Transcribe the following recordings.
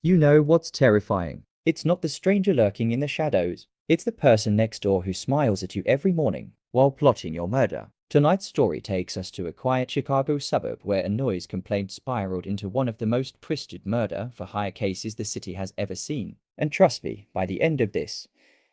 You know what's terrifying? It's not the stranger lurking in the shadows. It's the person next door who smiles at you every morning while plotting your murder. Tonight's story takes us to a quiet Chicago suburb where a noise complaint spiraled into one of the most twisted murder-for-hire cases the city has ever seen. And trust me, by the end of this,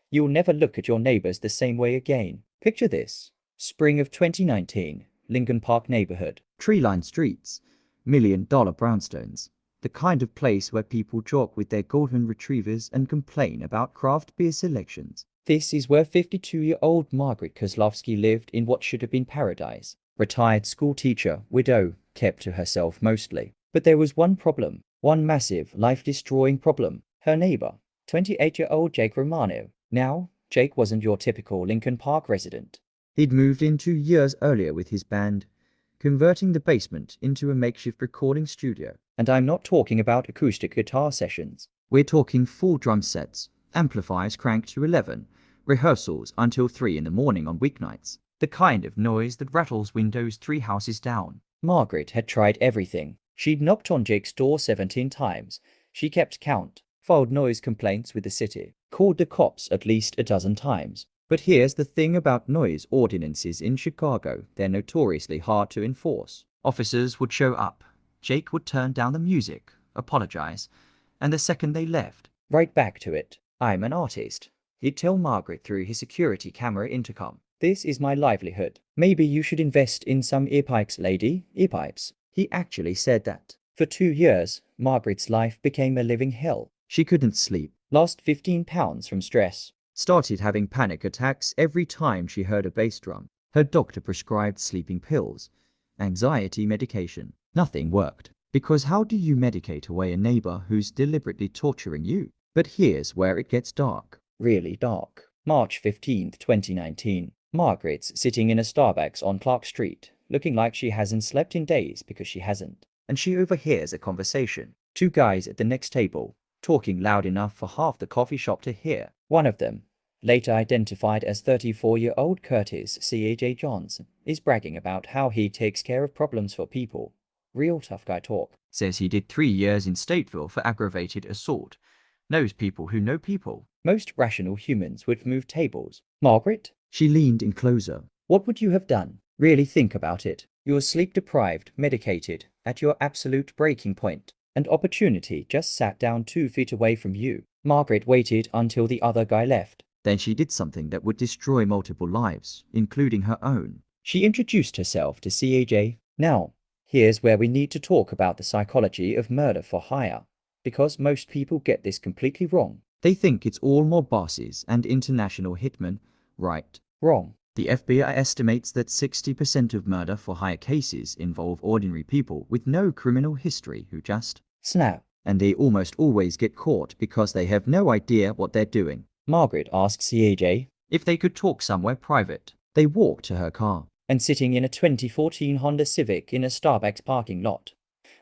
you'll never look at your neighbors the same way again. Picture this. Spring of 2019, Lincoln Park neighborhood. Tree-lined streets. $1 million brownstones. The kind of place where people jog with their golden retrievers and complain about craft beer selections. This is where 52-year-old Margaret Kozlowski lived in what should have been paradise. Retired school teacher, widow, kept to herself mostly. But there was one problem. One massive, life-destroying problem. Her neighbor, 28-year-old Jake Romano. Now, Jake wasn't your typical Lincoln Park resident. He'd moved in 2 years earlier with his band, converting the basement into a makeshift recording studio. And I'm not talking about acoustic guitar sessions. We're talking full drum sets, amplifiers cranked to 11, rehearsals until 3 in the morning on weeknights. The kind of noise that rattles windows 3 houses down. Margaret had tried everything. She'd knocked on Jake's door 17 times. She kept count, filed noise complaints with the city, called the cops at least a dozen times. But here's the thing about noise ordinances in Chicago. They're notoriously hard to enforce. Officers would show up. Jake would turn down the music, apologize, and the second they left, right back to it. I'm an artist. He'd tell Margaret through his security camera intercom. This is my livelihood. Maybe you should invest in some earpipes, lady. Earpipes. He actually said that. For 2 years, Margaret's life became a living hell. She couldn't sleep, lost 15 pounds from stress, started having panic attacks every time she heard a bass drum. Her doctor prescribed sleeping pills, anxiety medication. Nothing worked. Because how do you medicate away a neighbor who's deliberately torturing you? But here's where it gets dark. Really dark. March 15th, 2019. Margaret's sitting in a Starbucks on Clark Street, looking like she hasn't slept in days because she hasn't. And she overhears a conversation. 2 guys at the next table, talking loud enough for half the coffee shop to hear. One of them, later identified as 34-year-old Curtis C.A.J. Johnson, is bragging about how he takes care of problems for people. Real tough guy talk. Says he did 3 years in Stateville for aggravated assault. Knows people who know people. Most rational humans would move tables. Margaret? She leaned in closer. What would you have done? Really think about it. You're sleep deprived, medicated, at your absolute breaking point. And opportunity just sat down 2 feet away from you. Margaret waited until the other guy left. Then she did something that would destroy multiple lives, including her own. She introduced herself to C.A.J. Now, here's where we need to talk about the psychology of murder for hire. Because most people get this completely wrong. They think it's all mob bosses and international hitmen, right? Wrong. The FBI estimates that 60% of murder for hire cases involve ordinary people with no criminal history who just snap. And they almost always get caught because they have no idea what they're doing. Margaret asked C.A.J. if they could talk somewhere private. They walked to her car. And sitting in a 2014 Honda Civic in a Starbucks parking lot,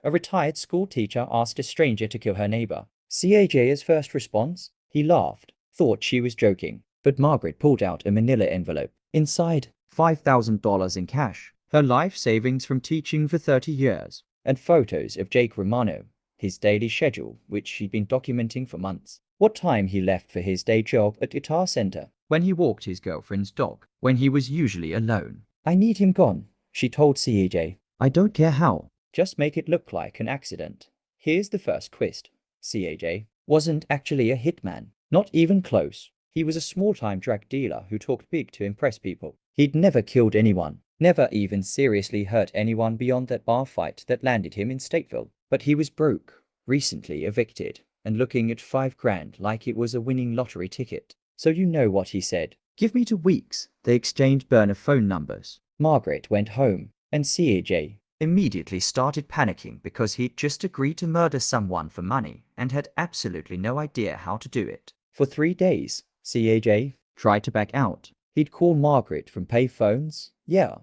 a retired school teacher asked a stranger to kill her neighbor. C.A.J's first response? He laughed, thought she was joking. But Margaret pulled out a manila envelope. Inside, $5,000 in cash, her life savings from teaching for 30 years, and photos of Jake Romano, his daily schedule, which she'd been documenting for months. What time he left for his day job at Guitar Center, when he walked his girlfriend's dog, when he was usually alone. I need him gone, she told C.A.J. I don't care how. Just make it look like an accident. Here's the first twist. C.A.J. wasn't actually a hitman. Not even close. He was a small-time drug dealer who talked big to impress people. He'd never killed anyone. Never even seriously hurt anyone beyond that bar fight that landed him in Stateville. But he was broke, recently evicted, and looking at $5,000 like it was a winning lottery ticket. So you know what he said. Give me 2 weeks. They exchanged burner phone numbers. Margaret went home, and C.A.J. immediately started panicking because he'd just agreed to murder someone for money and had absolutely no idea how to do it. For 3 days, C.A.J. tried to back out. He'd call Margaret from pay phones. Yeah,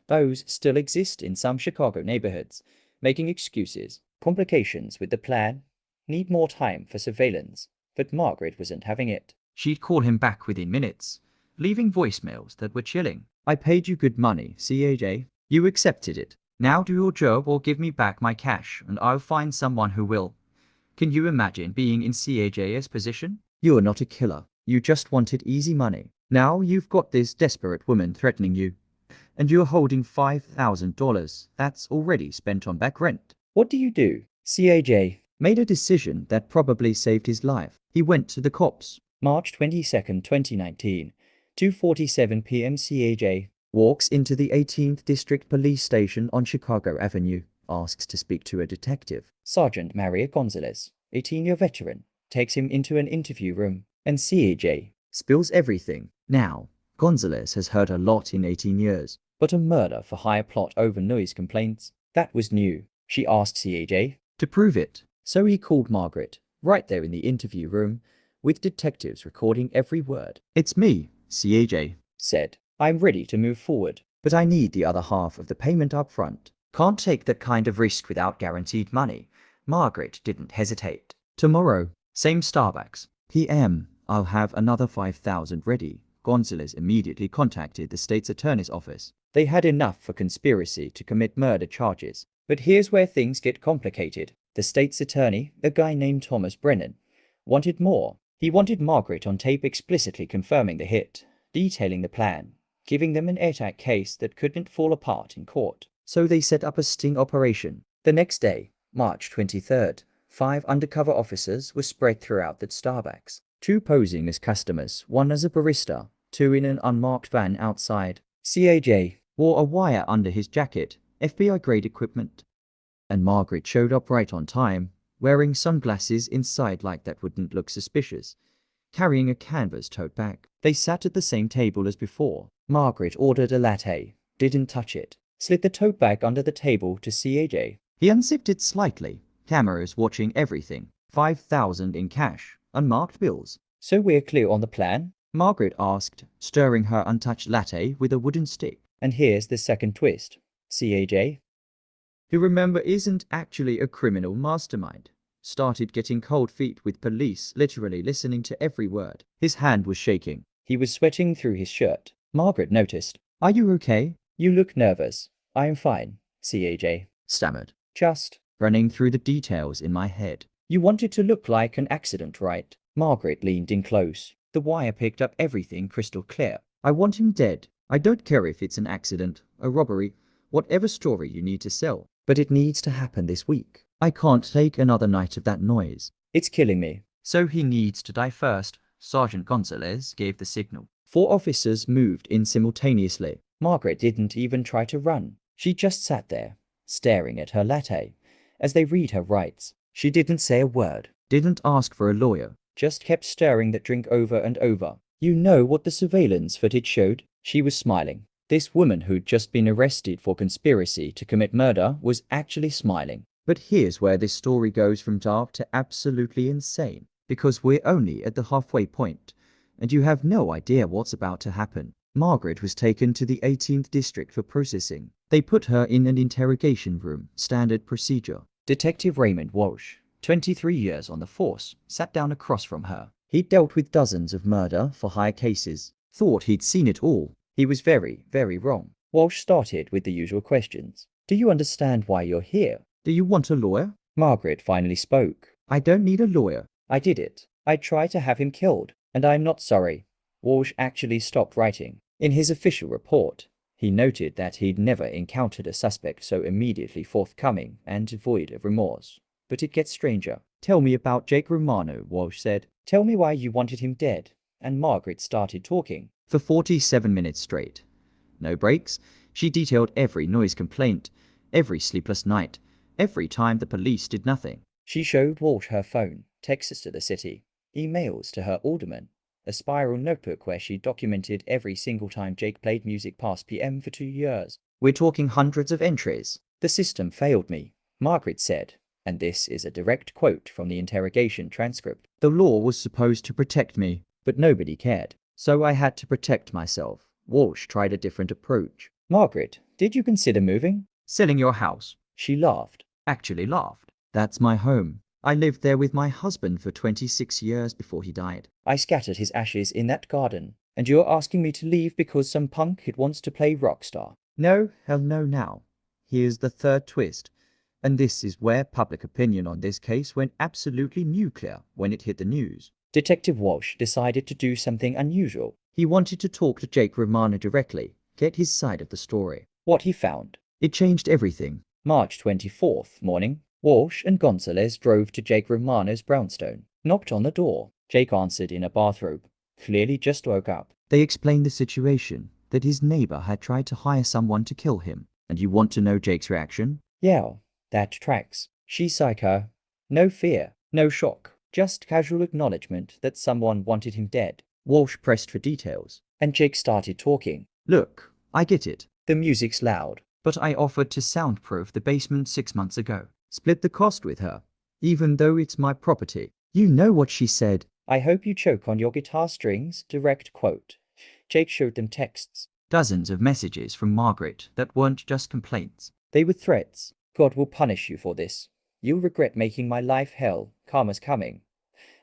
those still exist in some Chicago neighborhoods, making excuses. Complications with the plan. Need more time for surveillance. But Margaret wasn't having it. She'd call him back within minutes, leaving voicemails that were chilling. I paid you good money, C.A.J. You accepted it. Now do your job or give me back my cash and I'll find someone who will. Can you imagine being in CAJ's position? You're not a killer. You just wanted easy money. Now you've got this desperate woman threatening you. And you're holding $5,000 that's already spent on back rent. What do? CAJ made a decision that probably saved his life. He went to the cops. March 22nd, 2019, 2:47 p.m. CAJ walks into the 18th District Police Station on Chicago Avenue, asks to speak to a detective. Sergeant Maria Gonzalez, 18-year veteran, takes him into an interview room, and CAJ spills everything. Now, Gonzalez has heard a lot in 18 years, but a murder for hire plot over noise complaints, that was new. She asked CAJ to prove it. So he called Margaret, right there in the interview room, with detectives recording every word. It's me, CAJ said. I'm ready to move forward, but I need the other half of the payment up front. Can't take that kind of risk without guaranteed money. Margaret didn't hesitate. Tomorrow, same Starbucks, PM. I'll have another 5,000 ready. Gonzalez immediately contacted the state's attorney's office. They had enough for conspiracy to commit murder charges. But here's where things get complicated. The state's attorney, a guy named Thomas Brennan, wanted more. He wanted Margaret on tape explicitly confirming the hit, detailing the plan, giving them an airtight case that couldn't fall apart in court. So they set up a sting operation. The next day, March 23rd, 5 undercover officers were spread throughout that Starbucks. 2 posing as customers, 1 as a barista, 2 in an unmarked van outside. CAJ wore a wire under his jacket, FBI-grade equipment. And Margaret showed up right on time, wearing sunglasses inside like that wouldn't look suspicious, carrying a canvas tote bag. They sat at the same table as before. Margaret ordered a latte, didn't touch it, slid the tote bag under the table to CAJ. He unzipped it slightly, cameras watching everything. 5,000 in cash, unmarked bills. So we're clear on the plan? Margaret asked, stirring her untouched latte with a wooden stick. And here's the second twist. CAJ, who remember isn't actually a criminal mastermind, started getting cold feet with police literally listening to every word. His hand was shaking. He was sweating through his shirt. Margaret noticed. Are you okay? You look nervous. I am fine, CAJ stammered. Just running through the details in my head. You want it to look like an accident, right? Margaret leaned in close. The wire picked up everything crystal clear. I want him dead. I don't care if it's an accident, a robbery, whatever story you need to sell. But it needs to happen this week. I can't take another night of that noise. It's killing me. So he needs to die first. Sergeant Gonzalez gave the signal. 4 officers moved in simultaneously. Margaret didn't even try to run. She just sat there, staring at her latte, as they read her rights. She didn't say a word, didn't ask for a lawyer, just kept stirring that drink over and over. You know what the surveillance footage showed? She was smiling. This woman who'd just been arrested for conspiracy to commit murder was actually smiling. But here's where this story goes from dark to absolutely insane. Because we're only at the halfway point, and you have no idea what's about to happen. Margaret was taken to the 18th District for processing. They put her in an interrogation room, standard procedure. Detective Raymond Walsh, 23 years on the force, sat down across from her. He'd dealt with dozens of murder for hire cases. Thought he'd seen it all. He was very, very wrong. Walsh started with the usual questions. Do you understand why you're here? Do you want a lawyer? Margaret finally spoke. I don't need a lawyer. I did it. I tried to have him killed, and I'm not sorry. Walsh actually stopped writing. In his official report, he noted that he'd never encountered a suspect so immediately forthcoming and devoid of remorse. But it gets stranger. Tell me about Jake Romano, Walsh said. Tell me why you wanted him dead. And Margaret started talking. For 47 minutes straight. No breaks. She detailed every noise complaint, every sleepless night, every time the police did nothing. She showed Walsh her phone, texts to the city, emails to her alderman, a spiral notebook where she documented every single time Jake played music past PM for 2 years. We're talking hundreds of entries. The system failed me, Margaret said. And this is a direct quote from the interrogation transcript. The law was supposed to protect me, but nobody cared. So I had to protect myself. Walsh tried a different approach. Margaret, did you consider moving? Selling your house? She laughed. Actually laughed. That's my home. I lived there with my husband for 26 years before he died. I scattered his ashes in that garden. And you're asking me to leave because some punk wants to play rock star? No, hell no now. Here's the third twist. And this is where public opinion on this case went absolutely nuclear when it hit the news. Detective Walsh decided to do something unusual. He wanted to talk to Jake Romano directly, get his side of the story. What he found. It changed everything. March 24th morning, Walsh and Gonzalez drove to Jake Romano's brownstone, knocked on the door. Jake answered in a bathrobe, clearly just woke up. They explained the situation, that his neighbor had tried to hire someone to kill him. And you want to know Jake's reaction? Yeah, that tracks. She's psycho. No fear, no shock, just casual acknowledgement that someone wanted him dead. Walsh pressed for details, and Jake started talking. Look, I get it. The music's loud, but I offered to soundproof the basement 6 months ago. Split the cost with her, even though it's my property. You know what she said. I hope you choke on your guitar strings, direct quote. Jake showed them texts. Dozens of messages from Margaret that weren't just complaints. They were threats. God will punish you for this. You'll regret making my life hell. Karma's coming.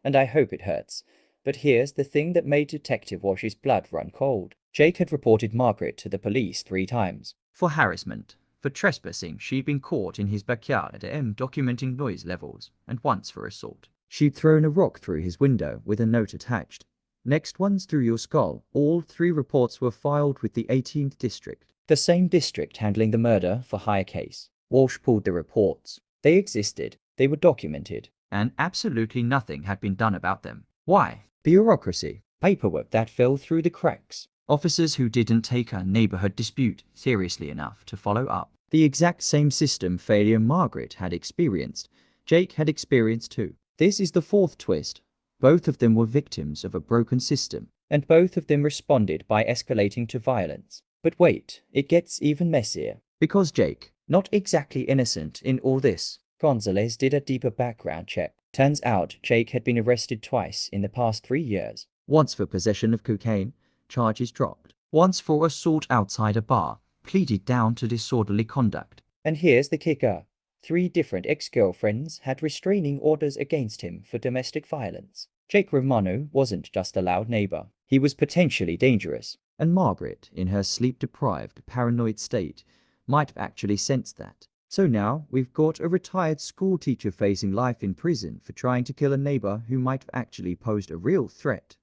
And I hope it hurts. But here's the thing that made Detective Walsh's blood run cold. Jake had reported Margaret to the police 3 times. For harassment. For trespassing, she'd been caught in his backyard at documenting noise levels, and once for assault. She'd thrown a rock through his window with a note attached. Next one's through your skull. All 3 reports were filed with the 18th district. The same district handling the murder for hire case. Walsh pulled the reports. They existed. They were documented. And absolutely nothing had been done about them. Why? Bureaucracy. Paperwork that fell through the cracks. Officers who didn't take a neighborhood dispute seriously enough to follow up. The exact same system failure Margaret had experienced, Jake had experienced too. This is the 4th twist. Both of them were victims of a broken system, and both of them responded by escalating to violence. But wait, it gets even messier. Because Jake, not exactly innocent in all this. Gonzalez did a deeper background check. Turns out Jake had been arrested twice in the past 3 years. Once for possession of cocaine, charges dropped. Once for assault outside a bar, pleaded down to disorderly conduct. And here's the kicker. 3 different ex-girlfriends had restraining orders against him for domestic violence. Jake Romano wasn't just a loud neighbor. He was potentially dangerous. And Margaret, in her sleep-deprived, paranoid state, might have actually sensed that. So now, we've got a retired school teacher facing life in prison for trying to kill a neighbor who might have actually posed a real threat.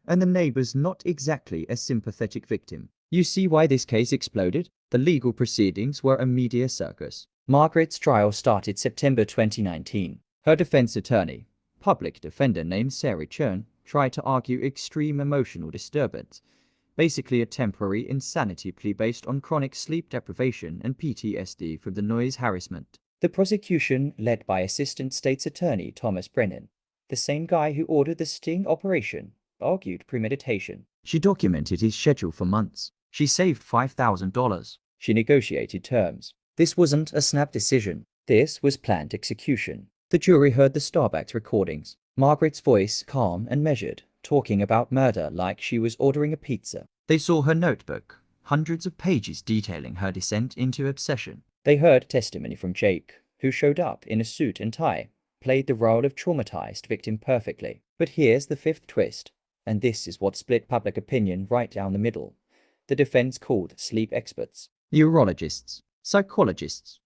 And the neighbor's not exactly a sympathetic victim. You see why this case exploded? The legal proceedings were a media circus. Margaret's trial started September 2019. Her defense attorney, public defender named Sarah Chern, tried to argue extreme emotional disturbance, basically a temporary insanity plea based on chronic sleep deprivation and PTSD from the noise harassment. The prosecution, led by Assistant State's Attorney Thomas Brennan, the same guy who ordered the sting operation, argued premeditation. She documented his schedule for months. She saved $5,000. She negotiated terms. This wasn't a snap decision. This was planned execution. The jury heard the Starbucks recordings. Margaret's voice calm and measured, talking about murder like she was ordering a pizza. They saw her notebook, hundreds of pages detailing her descent into obsession. They heard testimony from Jake, who showed up in a suit and tie, played the role of traumatized victim perfectly. But here's the 5th twist, and this is what split public opinion right down the middle. The defense called sleep experts, neurologists, psychologists,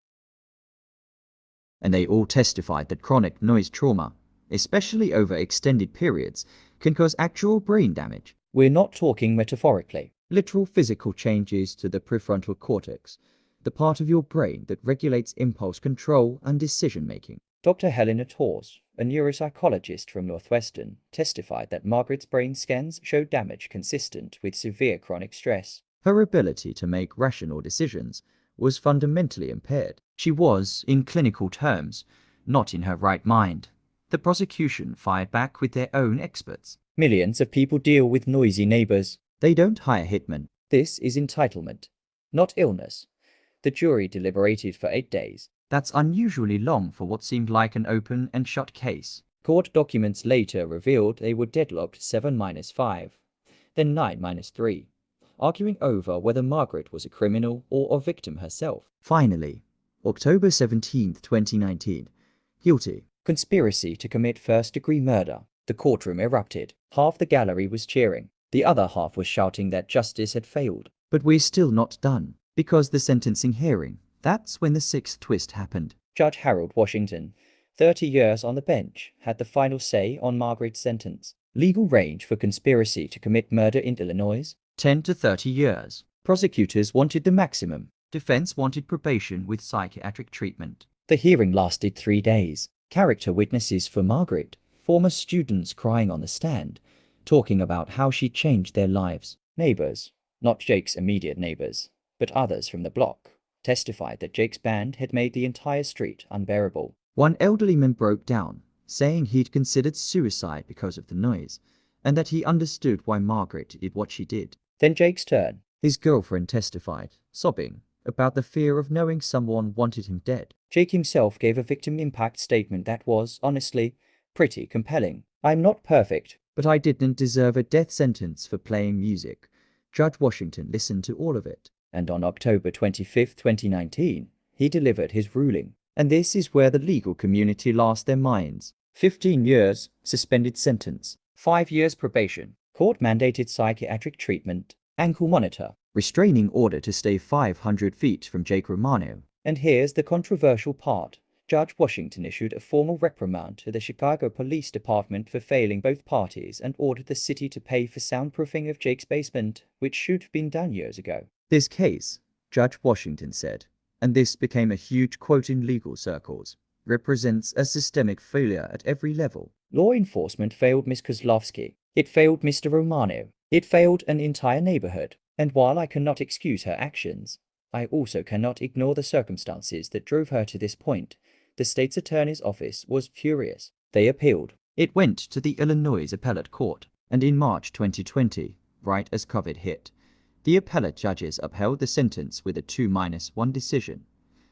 and they all testified that chronic noise trauma, especially over extended periods, can cause actual brain damage. We're not talking metaphorically. Literal physical changes to the prefrontal cortex, the part of your brain that regulates impulse control and decision-making. Dr. Helena Torres, a neuropsychologist from Northwestern, testified that Margaret's brain scans showed damage consistent with severe chronic stress. Her ability to make rational decisions was fundamentally impaired. She was, in clinical terms, not in her right mind. The prosecution fired back with their own experts. Millions of people deal with noisy neighbors. They don't hire hitmen. This is entitlement, not illness. The jury deliberated for 8 days. That's unusually long for what seemed like an open and shut case. Court documents later revealed they were deadlocked 7-5, then 9-3, arguing over whether Margaret was a criminal or a victim herself. Finally, October 17, 2019, guilty. Conspiracy to commit first-degree murder. The courtroom erupted. Half the gallery was cheering. The other half was shouting that justice had failed. But we're still not done, because the sentencing hearing, that's when the 6th twist happened. Judge Harold Washington, 30 years on the bench, had the final say on Margaret's sentence. Legal range for conspiracy to commit murder in Illinois, 10 to 30 years. Prosecutors wanted the maximum. Defense wanted probation with psychiatric treatment. The hearing lasted 3 days. Character witnesses for Margaret, former students crying on the stand, talking about how she changed their lives. Neighbors, not Jake's immediate neighbors, but others from the block, testified that Jake's band had made the entire street unbearable. One elderly man broke down, saying he'd considered suicide because of the noise, and that he understood why Margaret did what she did. Then Jake's turn. His girlfriend testified, sobbing, about the fear of knowing someone wanted him dead. Jake himself gave a victim impact statement that was, honestly, pretty compelling. I'm not perfect, but I didn't deserve a death sentence for playing music. Judge Washington listened to all of it, and on October 25, 2019, he delivered his ruling. And this is where the legal community lost their minds. 15 years, suspended sentence, 5 years probation, court-mandated psychiatric treatment, ankle monitor, restraining order to stay 500 feet from Jake Romano. And here's the controversial part. Judge Washington issued a formal reprimand to the Chicago Police Department for failing both parties and ordered the city to pay for soundproofing of Jake's basement, which should have been done years ago. This case, Judge Washington said, and this became a huge quote in legal circles, represents a systemic failure at every level. Law enforcement failed Ms. Kozlowski. It failed Mr. Romano. It failed an entire neighborhood. And while I cannot excuse her actions, I also cannot ignore the circumstances that drove her to this point. The state's attorney's office was furious. They appealed. It went to the Illinois Appellate Court, and in March 2020, right as COVID hit, the appellate judges upheld the sentence with a 2-1 decision,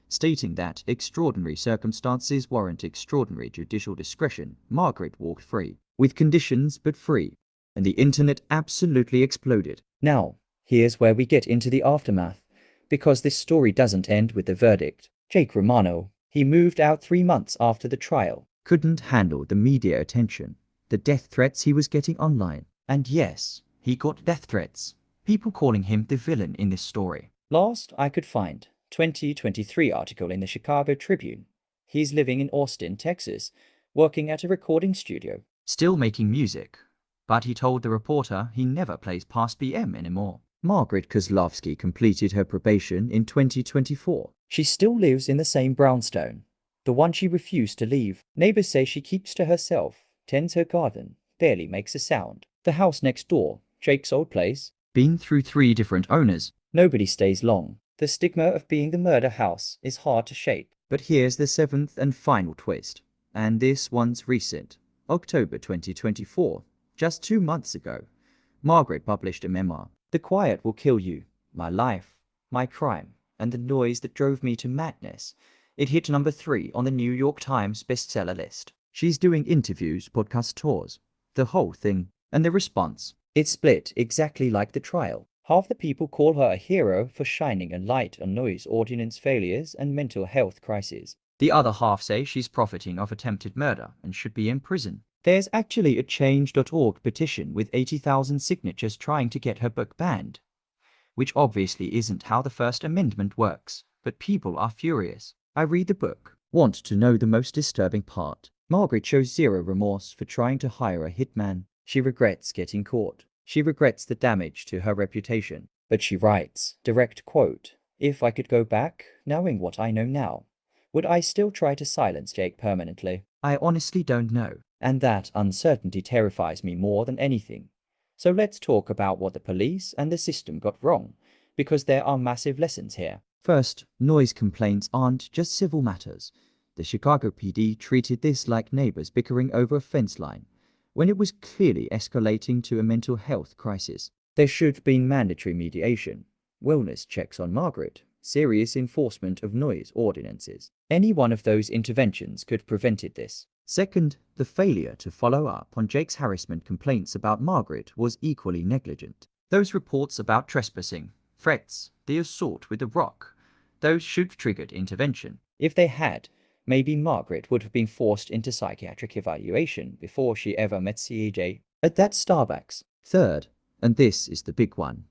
stating that extraordinary circumstances warrant extraordinary judicial discretion. Margaret walked free, with conditions but free, and the internet absolutely exploded. Now, here's where we get into the aftermath, because this story doesn't end with the verdict. Jake Romano, he moved out 3 months after the trial, couldn't handle the media attention, the death threats he was getting online. And yes, he got death threats. People calling him the villain in this story. Last I could find, 2023 article in the Chicago Tribune. He's living in Austin, Texas, working at a recording studio, still making music. But he told the reporter he never plays past PM anymore. Margaret Kozlowski completed her probation in 2024. She still lives in the same brownstone, the one she refused to leave. Neighbors say she keeps to herself, tends her garden, barely makes a sound. The house next door, Jake's old place, been through 3 different owners. Nobody stays long. The stigma of being the murder house is hard to shake. But here's the 7th and final twist. And this one's recent. October 2024, just 2 months ago, Margaret published a memoir. The Quiet Will Kill You, My Life, My Crime, and the Noise That Drove Me to Madness. It hit number 3 on the New York Times bestseller list. She's doing interviews, podcast tours, the whole thing. And the response? It's split exactly like the trial. Half the people call her a hero for shining a light on noise ordinance failures and mental health crises. The other half say she's profiting off attempted murder and should be in prison. There's actually a Change.org petition with 80,000 signatures trying to get her book banned, which obviously isn't how the First Amendment works, but people are furious. I read the book. Want to know the most disturbing part? Margaret shows zero remorse for trying to hire a hitman. She regrets getting caught. She regrets the damage to her reputation. But she writes, direct quote, "If I could go back, knowing what I know now, would I still try to silence Jake permanently? I honestly don't know. And that uncertainty terrifies me more than anything. So let's talk about what the police and the system got wrong, because there are massive lessons here. First, noise complaints aren't just civil matters. The Chicago PD treated this like neighbors bickering over a fence line, when it was clearly escalating to a mental health crisis. There should have been mandatory mediation, wellness checks on Margaret, serious enforcement of noise ordinances. Any one of those interventions could have prevented this. Second, the failure to follow up on Jake's harassment complaints about Margaret was equally negligent. Those reports about trespassing, threats, the assault with a rock, those should have triggered intervention. If they had, maybe Margaret would have been forced into psychiatric evaluation before she ever met CJ at that Starbucks. Third, and this is the big one,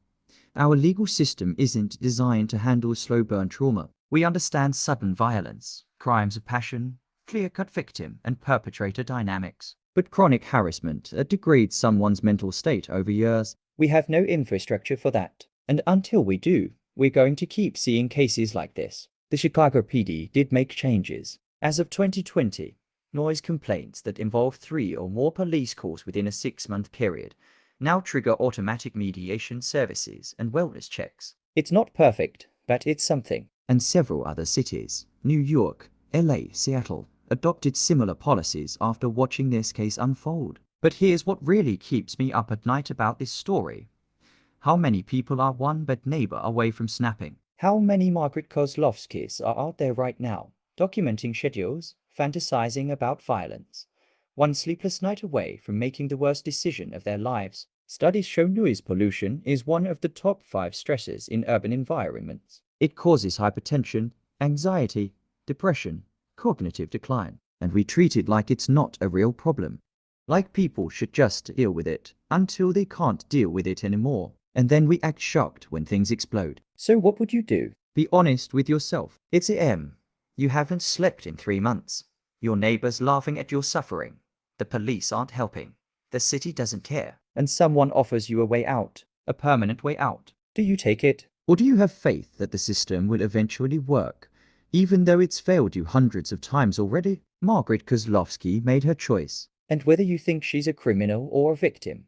our legal system isn't designed to handle slow burn trauma. We understand sudden violence, crimes of passion, clear-cut victim and perpetrator dynamics. But chronic harassment degrades someone's mental state over years. We have no infrastructure for that. And until we do, we're going to keep seeing cases like this. The Chicago PD did make changes. As of 2020, noise complaints that involve 3 or more police calls within a 6-month period now trigger automatic mediation services and wellness checks. It's not perfect, but it's something. And several other cities, New York, LA, Seattle, adopted similar policies after watching this case unfold. But here's what really keeps me up at night about this story. How many people are one bad neighbor away from snapping? How many Margaret Kozlowskis are out there right now, documenting schedules, fantasizing about violence, one sleepless night away from making the worst decision of their lives? Studies show noise pollution is one of the top 5 stressors in urban environments. It causes hypertension, anxiety, depression, cognitive decline, and we treat it like it's not a real problem. Like people should just deal with it until they can't deal with it anymore. And then we act shocked when things explode. So what would you do? Be honest with yourself. It's AM. You haven't slept in 3 months. Your neighbor's laughing at your suffering. The police aren't helping. The city doesn't care. And someone offers you a way out, a permanent way out. Do you take it? Or do you have faith that the system will eventually work, even though it's failed you hundreds of times already? Margaret Kozlowski made her choice. And whether you think she's a criminal or a victim,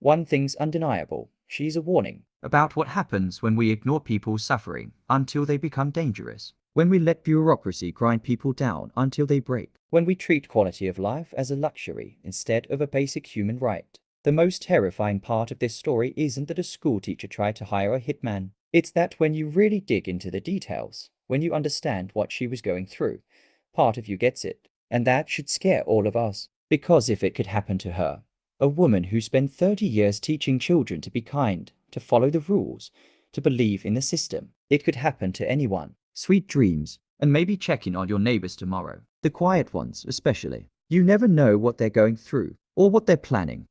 one thing's undeniable. She's a warning about what happens when we ignore people's suffering until they become dangerous. When we let bureaucracy grind people down until they break. When we treat quality of life as a luxury instead of a basic human right. The most terrifying part of this story isn't that a school teacher tried to hire a hitman. It's that when you really dig into the details, when you understand what she was going through, part of you gets it. And that should scare all of us. Because if it could happen to her, a woman who spent 30 years teaching children to be kind, to follow the rules, to believe in the system, it could happen to anyone. Sweet dreams, and maybe check in on your neighbors tomorrow. The quiet ones, especially. You never know what they're going through, or what they're planning.